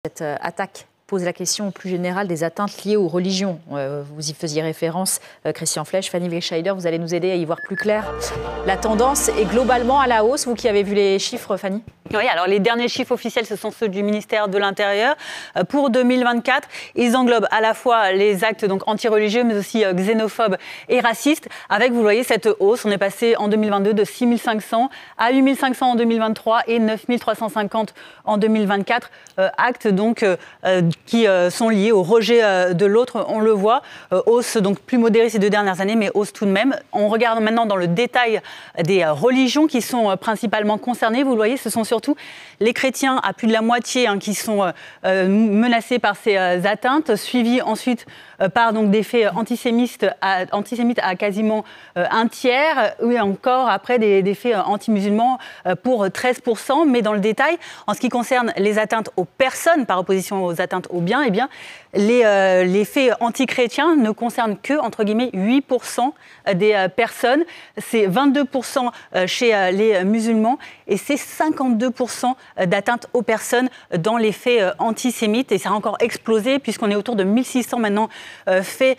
Cette attaque pose la question plus générale des atteintes liées aux religions. Vous y faisiez référence, Christian Flech. Fanny Wilscheider, vous allez nous aider à y voir plus clair. La tendance est globalement à la hausse. Vous qui avez vu les chiffres, Fanny? Oui, alors les derniers chiffres officiels, ce sont ceux du ministère de l'Intérieur. Pour 2024, ils englobent à la fois les actes donc anti-religieux, mais aussi xénophobes et racistes. Avec, vous voyez, cette hausse, on est passé en 2022 de 6 500 à 8 500 en 2023 et 9 350 en 2024. Actes donc qui sont liés au rejet de l'autre, on le voit. Hausse donc plus modérée ces 2 dernières années, mais hausse tout de même. On regarde maintenant dans le détail des religions qui sont principalement concernées. Vous le voyez, ce sont surtout les chrétiens, à plus de la moitié, qui sont menacés par ces atteintes, suivis ensuite par donc, des faits antisémites à quasiment un tiers, ou encore après des faits anti-musulmans pour 13%. Mais dans le détail, en ce qui concerne les atteintes aux personnes par opposition aux atteintes aux biens, eh bien, les faits anti-chrétiens ne concernent que, entre guillemets, 8% des personnes. C'est 22% chez les musulmans et c'est 52% d'atteintes aux personnes dans les faits antisémites. Et ça a encore explosé puisqu'on est autour de 1600 maintenant faits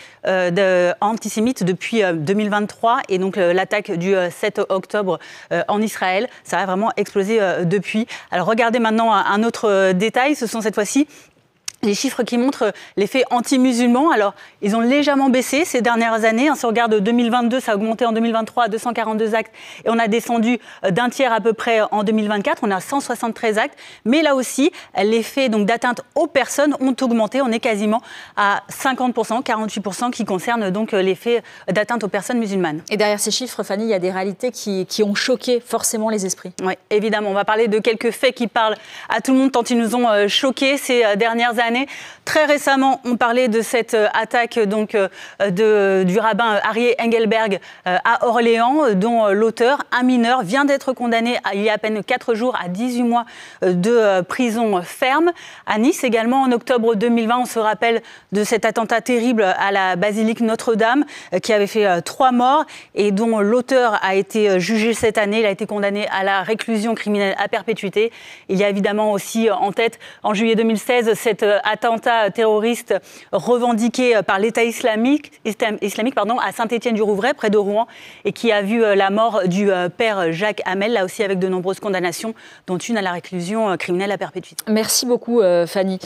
antisémites depuis 2023. Et donc l'attaque du 7 octobre en Israël, ça a vraiment explosé depuis. Alors regardez maintenant un autre détail, ce sont cette fois-ci les chiffres qui montrent les faits anti-musulmans. Alors, ils ont légèrement baissé ces dernières années. Si on regarde 2022, ça a augmenté en 2023 à 242 actes et on a descendu d'un tiers à peu près en 2024. On a 173 actes. Mais là aussi, les faits donc, d'atteinte aux personnes ont augmenté. On est quasiment à 50%, 48% qui concernent donc les faits d'atteinte aux personnes musulmanes. Et derrière ces chiffres, Fanny, il y a des réalités qui ont choqué forcément les esprits. Oui, évidemment. On va parler de quelques faits qui parlent à tout le monde tant ils nous ont choqués ces dernières années. Très récemment, on parlait de cette attaque donc, du rabbin Aryeh Engelberg à Orléans, dont l'auteur, un mineur, vient d'être condamné il y a à peine 4 jours à 18 mois de prison ferme. À Nice également, en octobre 2020, on se rappelle de cet attentat terrible à la basilique Notre-Dame qui avait fait 3 morts et dont l'auteur a été jugé cette année. Il a été condamné à la réclusion criminelle à perpétuité. Il y a évidemment aussi en tête, en juillet 2016, cette attentat terroriste revendiqué par l'État islamique à Saint-Étienne-du-Rouvray, près de Rouen, et qui a vu la mort du père Jacques Hamel, là aussi avec de nombreuses condamnations, dont une à la réclusion criminelle à perpétuité. Merci beaucoup, Fanny.